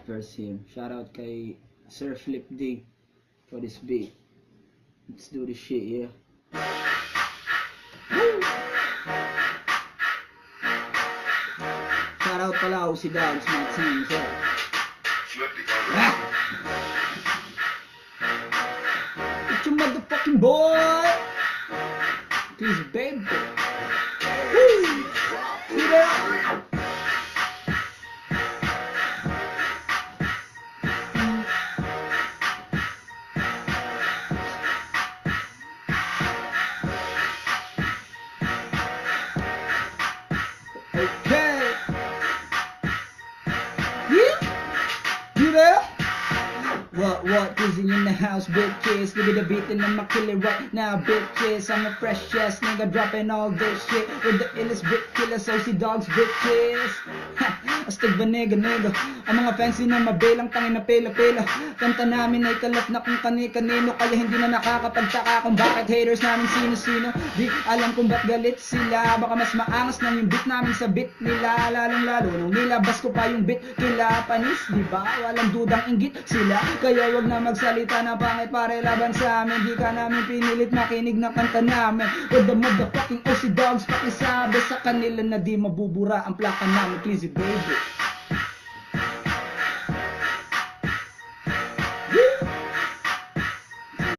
First him. Shout out kay Sir Flip D for this beat. Let's do this shit, yeah. Woo! Shout out pala si Dogs, my team, so. Ah! It's your motherfucking boy! Please, baby. Woo! See that? Okay. Yeah. You there? What is in the house, bitches? Give me the beat and I'ma kill it right now, bitches. I'm a fresh ass nigga dropping all this shit with the illest bit killers, OC Dogs, bitches. Astig ba nigga? Ang mga fancy na mabilang tangin na pela-pela. Kanta namin ay kalat na kung kani-kanino, kaya hindi na nakakapagtaka kung bakit haters namin sino-sino. Di alam kung ba't galit sila, baka mas maangas nang yung beat namin sa beat nila. Lalong-lalo nung nilabas ko pa yung beat kila panis, di ba? Walang dudang inggit sila, kaya wag na magsalita na pangit pare laban sa amin. Di ka namin pinilit makinig na kanta namin. With the motherfucking OC Dogs, pakisabi sa kanila na di mabubura ang plaka namin, Clizzy baby.